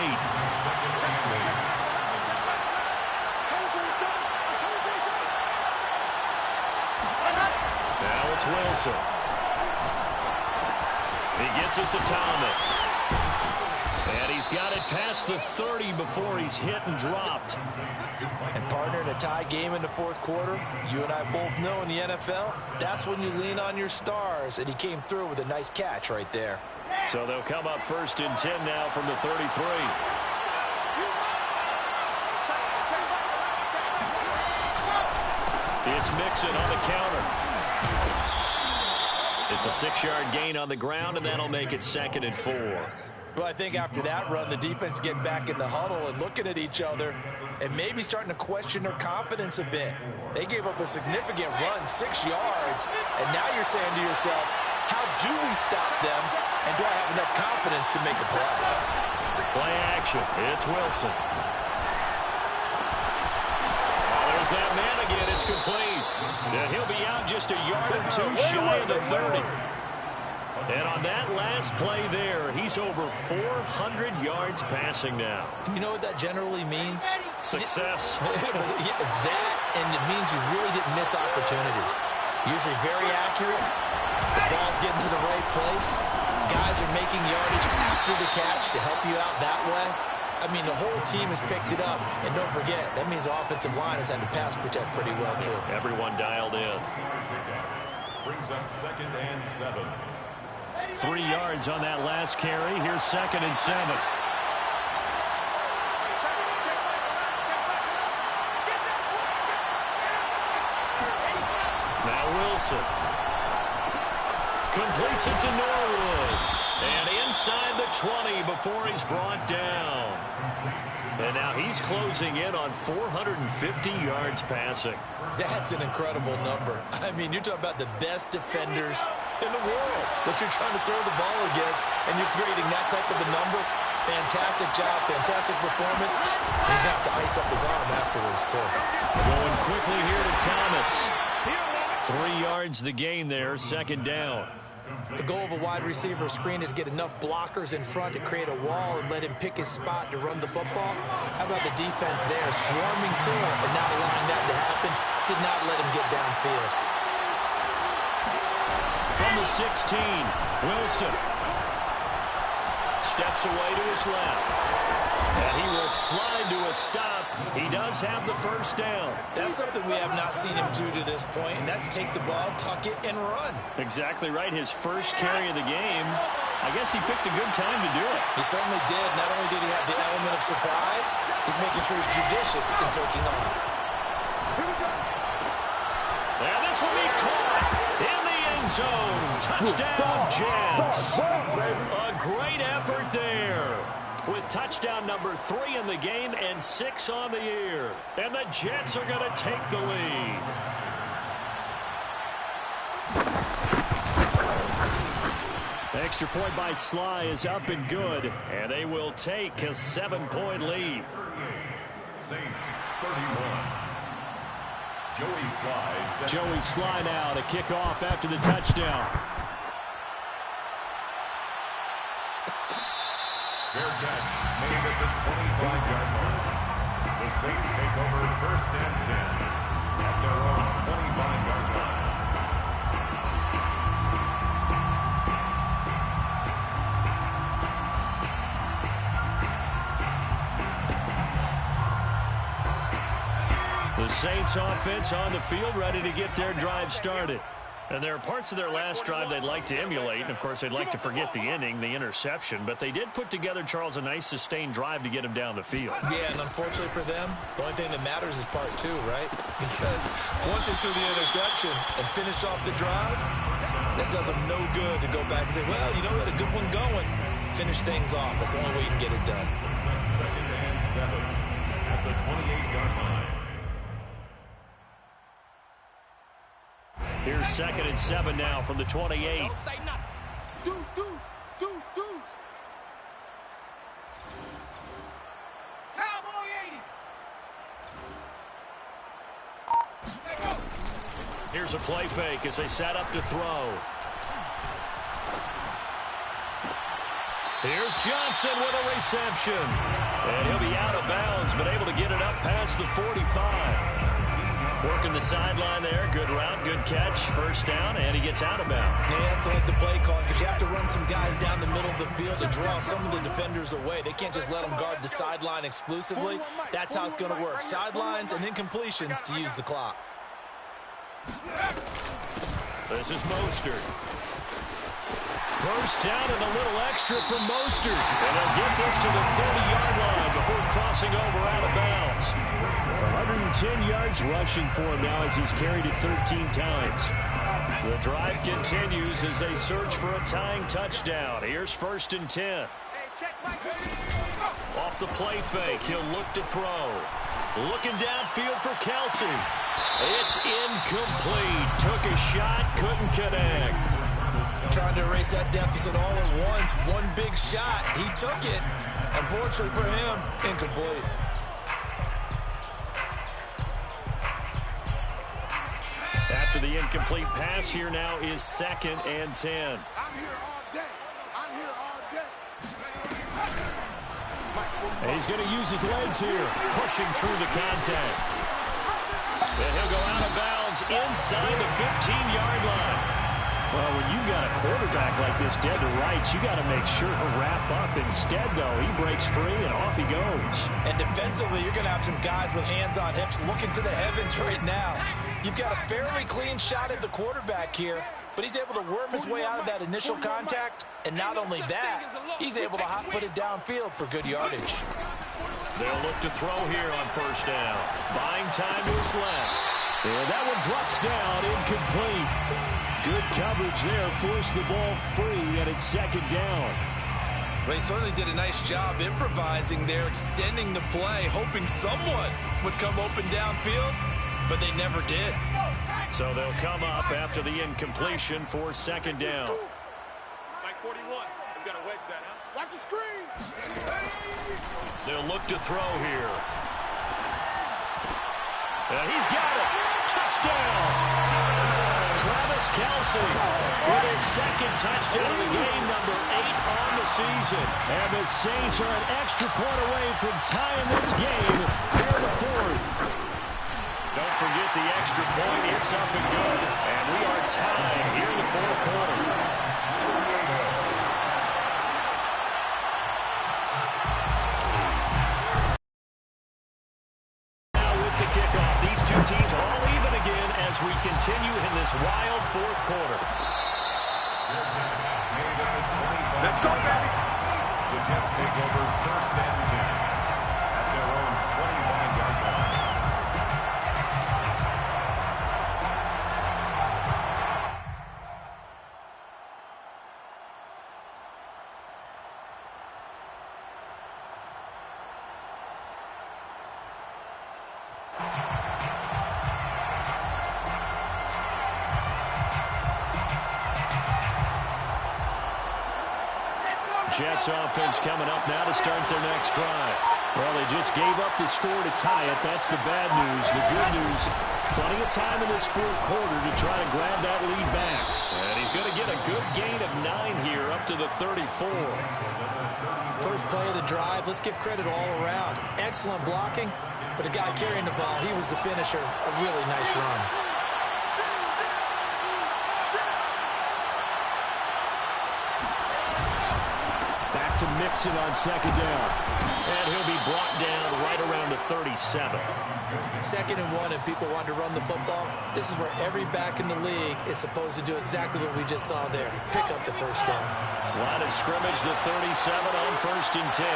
Now it's Wilson. He gets it to Thomas. And he's got it past the 30 before he's hit and dropped. And partner, in a tie game in the 4th quarter, you and I both know in the NFL, that's when you lean on your stars. And he came through with a nice catch right there. So they'll come up 1st and 10 now from the 33. It's Mixon on the counter. It's a 6-yard gain on the ground, and that'll make it 2nd and 4. Well, I think after that run, the defense is getting back in the huddle and looking at each other and maybe starting to question their confidence a bit. They gave up a significant run, 6 yards, and now you're saying to yourself, how do we stop them, and do I have enough confidence to make a play? Play action. It's Wilson. There's that man again. It's complete. And he'll be out just a yard or 2 shy of the 30. And on that last play there, he's over 400 yards passing now. You know what that generally means? Success. That, and it means you really didn't miss opportunities. Usually very accurate. The ball's getting to the right place. Guys are making yardage after the catch to help you out that way. I mean, the whole team has picked it up. And don't forget, that means the offensive line has had to pass protect pretty well, too. Everyone dialed in. Brings up 2nd and 7. 3 yards on that last carry. Here's 2nd and 7. Now Wilson. Completes it to Norwood. And inside the 20 before he's brought down. And now he's closing in on 450 yards passing. That's an incredible number. I mean, you're talking about the best defenders in the world that you're trying to throw the ball against, and you're creating that type of a number. Fantastic job, fantastic performance. He's going to have to ice up his arm afterwards, too. Going quickly here to Thomas. 3 yards the gain there, 2nd down. The goal of a wide receiver screen is get enough blockers in front to create a wall and let him pick his spot to run the football. How about the defense there, swarming to it and not allowing that to happen? Did not let him get downfield. From the 16, Wilson steps away to his left. And he will slide to a stop. He does have the 1st down. That's something we have not seen him do to this point, and that's take the ball, tuck it, and run. Exactly right. His first carry of the game. I guess he picked a good time to do it. He certainly did. Not only did he have the element of surprise, he's making sure he's judicious in taking off. And this will be caught in the end zone. Touchdown, Jets. A great effort there. With touchdown number 3 in the game and 6 on the year. And the Jets are going to take the lead. Extra point by Sly is up and good. And they will take a 7-point lead. Saints 31. Joey Sly now to kick off after the touchdown. Fair catch made at the 25-yard line. The Saints take over 1st and 10 at their own 25-yard line. The Saints offense on the field ready to get their drive started. And there are parts of their last drive they'd like to emulate. And, of course, they'd like to forget the inning, the interception. But they did put together, Charles, a nice sustained drive to get him down the field. Yeah, and unfortunately for them, the only thing that matters is part 2, right? Because once they threw the interception and finished off the drive, that does them no good to go back and say, well, you know, we had a good one going. Finish things off. That's the only way you can get it done. 2nd and 7 at the 28-yard line. Here's 2nd and 7 now from the 28. Don't say nothing. Deuce. Cowboy 80. Here's a play fake as they set up to throw. Here's Johnson with a reception. And he'll be out of bounds, but able to get it up past the 45. Working the sideline there. Good route, good catch. 1st down, and he gets out of bounds. You have to like the play call because you have to run some guys down the middle of the field to draw some of the defenders away. They can't just let them guard the sideline exclusively. That's how it's going to work. Sidelines and incompletions to use the clock. This is Mostert. 1st down and a little extra from Mostert. And he'll get this to the 30-yard line before crossing over out of bounds. 110 yards rushing for him now as he's carried it 13 times. The drive continues as they search for a tying touchdown. Here's 1st and 10. Off the play fake, he'll look to throw. Looking downfield for Kelsey. It's incomplete. Took a shot, couldn't connect. Trying to erase that deficit all at once. One big shot. He took it. Unfortunately for him, incomplete. After after the incomplete pass. Here now is 2nd and 10. I'm here all day. I'm here all day. And he's going to use his legs here, pushing through the contact. And he'll go out of bounds inside the 15-yard line. Well, when you've got a quarterback like this dead to rights, you got to make sure to wrap up. Instead, though, he breaks free and off he goes. And defensively, you're going to have some guys with hands on hips looking to the heavens right now. You've got a fairly clean shot at the quarterback here, but he's able to worm his way out of that initial contact. And not only that, he's able to hot-foot it downfield for good yardage. They'll look to throw here on 1st down. Buying time is left. And that one drops down, incomplete. Good coverage there, forced the ball free, and it's 2nd down. Well, he certainly did a nice job improvising there, extending the play, hoping someone would come open downfield, but they never did. So they'll come up after the incompletion for 2nd down. Mike 41. We've got to wedge that, huh? Watch the screen. They'll look to throw here. And he's got it. Touchdown. Travis Kelce with his 2nd touchdown of the game, number 8 on the season. And the Saints are an extra point away from tying this game here in the 4th. Don't forget the extra point. It's up and good. And we are tied here in the 4th quarter. These two teams all even again as we continue in this wild 4th quarter. Let's go, baby. The Jets take over 1st and 10 at their own 25-yard line. Jets offense coming up now to start their next drive. Well, they just gave up the score to tie it. That's the bad news. The good news, plenty of time in this 4th quarter to try to grab that lead back. And he's going to get a good gain of 9 here up to the 34. First play of the drive, let's give credit all around. Excellent blocking, but the guy carrying the ball, he was the finisher. A really nice run. To Mixon on 2nd down. And he'll be brought down right around the 37. 2nd and 1, and people want to run the football. This is where every back in the league is supposed to do exactly what we just saw there. Pick up the 1st down. Line of scrimmage, the 37 on 1st and 10.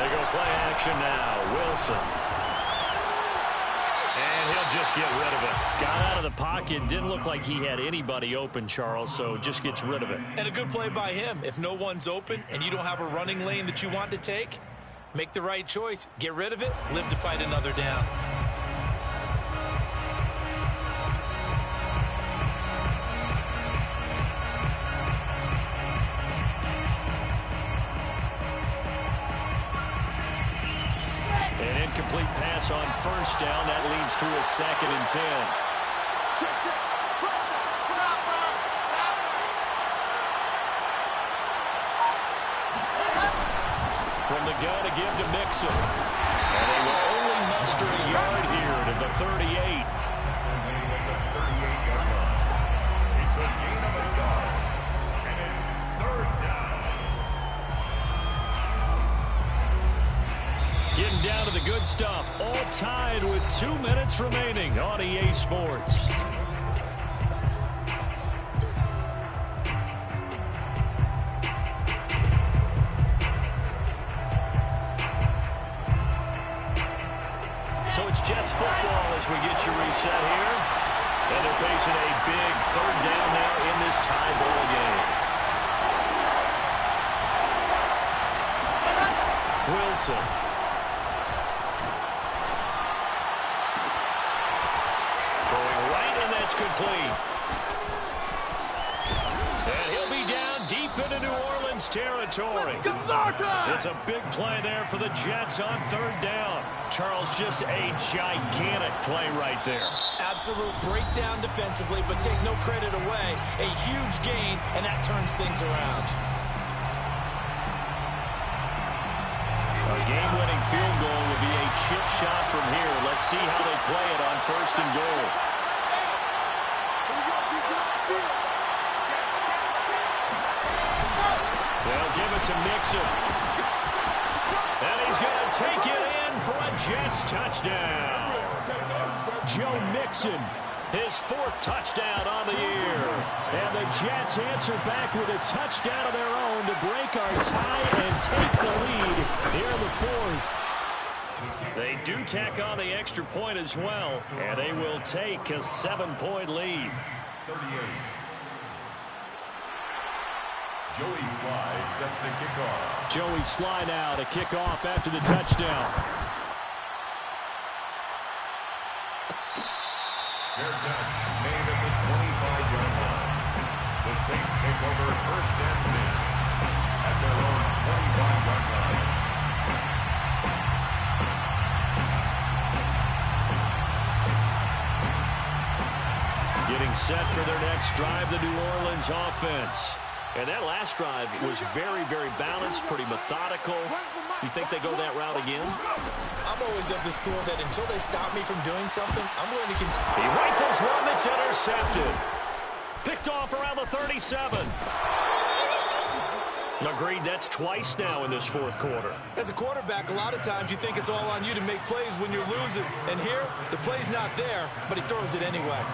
They go play action now. Wilson. And he'll just get rid of it. Got out of the pocket. Didn't look like he had anybody open, Charles, so just gets rid of it. And a good play by him. If no one's open and you don't have a running lane that you want to take, make the right choice. Get rid of it. Live to fight another down. Incomplete pass on 1st down. That leads to a 2nd and 10. From the gun to give to Mixon. And they will only muster a yard here to the 38. It's a gain of a yard, and it's 3rd down. Getting down to the good stuff. All tied with 2 minutes remaining on EA Sports. So it's Jets football as we get you reset here. And they're facing a big 3rd down now in this tie ball game. Wilson. Complete. And he'll be down deep into New Orleans territory. It's a big play there for the Jets on 3rd down. Charles, just a gigantic play right there. Absolute breakdown defensively, but take no credit away. A huge gain, and that turns things around. A game-winning field goal will be a chip shot from here. Let's see how they play it on 1st and goal. They'll give it to Mixon. And he's going to take it in for a Jets touchdown. Joe Mixon, his 4th touchdown on the year. And the Jets answer back with a touchdown of their own to break our tie and take the lead here in the 4th. They do tack on the extra point as well, and they will take a 7-point lead. 38. Joey Sly set to kick off. Joey Sly now to kick off after the touchdown. Fair catch made at the 25-yard line. The Saints take over 1st and 10 at their own 25-yard line. Getting set for their next drive, the New Orleans offense. And that last drive was very, very balanced, pretty methodical. You think they go that route again? I'm always of the school that until they stop me from doing something, I'm going to continue. He rifles one that's intercepted. Picked off around the 37. Agreed, that's twice now in this 4th quarter. As a quarterback, a lot of times you think it's all on you to make plays when you're losing. And here, the play's not there, but he throws it anyway.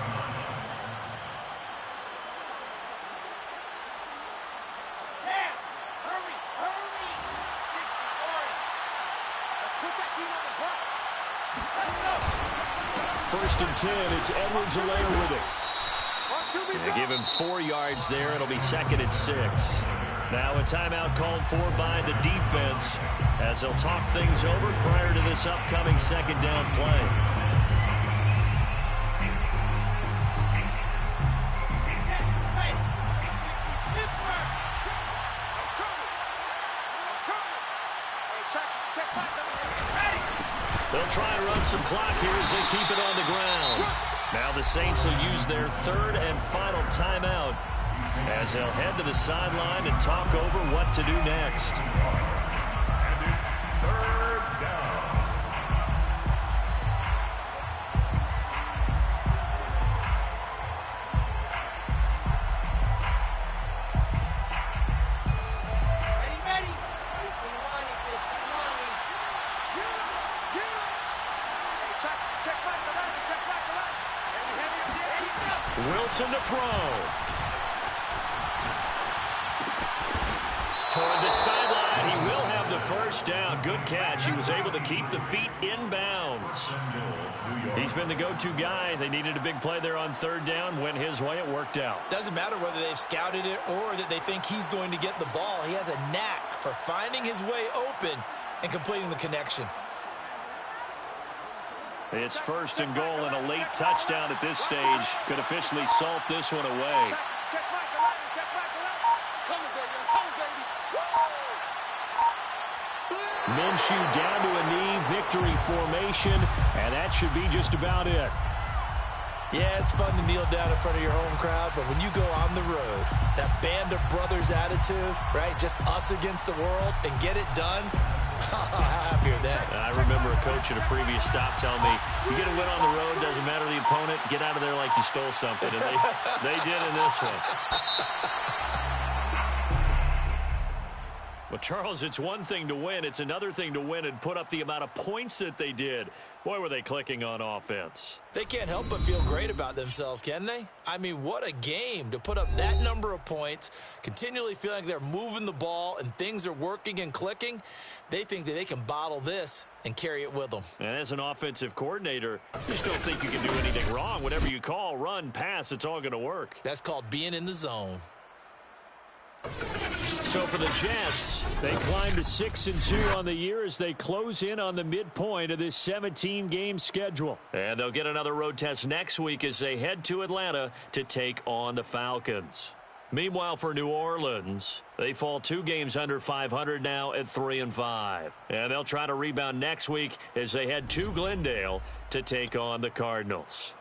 First and 10, it's Edwards-Helaire with it. They give him 4 yards there. It'll be 2nd and 6. Now a timeout called for by the defense as they'll talk things over prior to this upcoming 2nd down play. They'll try and run some clock here as they keep it on the ground. Now the Saints will use their 3rd and final timeout as they'll head to the sideline and talk over what to do next. And it's 3rd down. Wilson to throw. Toward the sideline, he will have the 1st down. Good catch. He was able to keep the feet in bounds. He's been the go-to guy. They needed a big play there on 3rd down. Went his way. It worked out. Doesn't matter whether they've scouted it or that they think he's going to get the ball. He has a knack for finding his way open and completing the connection. It's 1st and goal, and a late touchdown at this stage could officially salt this one away. Check right, check right. Come on, baby. Minshew down to a knee, victory formation, and that should be just about it. Yeah, it's fun to kneel down in front of your home crowd, but when you go on the road, that band of brothers attitude, right, just us against the world, and get it done, how happy are they? I remember a coach at a previous stop telling me, you get a win on the road, doesn't matter the opponent, get out of there like you stole something, and they did in this one. Well, Charles, it's one thing to win. It's another thing to win and put up the amount of points that they did. Boy, were they clicking on offense. They can't help but feel great about themselves, can they? I mean, what a game to put up that number of points, continually feeling like they're moving the ball and things are working and clicking. They think that they can bottle this and carry it with them. And as an offensive coordinator, you just don't think you can do anything wrong. Whatever you call, run, pass, it's all going to work. That's called being in the zone. So for the Jets, they climb to 6-2 on the year as they close in on the midpoint of this 17-game schedule. And they'll get another road test next week as they head to Atlanta to take on the Falcons. Meanwhile, for New Orleans, they fall 2 games under 500 now at 3-5. And they'll try to rebound next week as they head to Glendale to take on the Cardinals.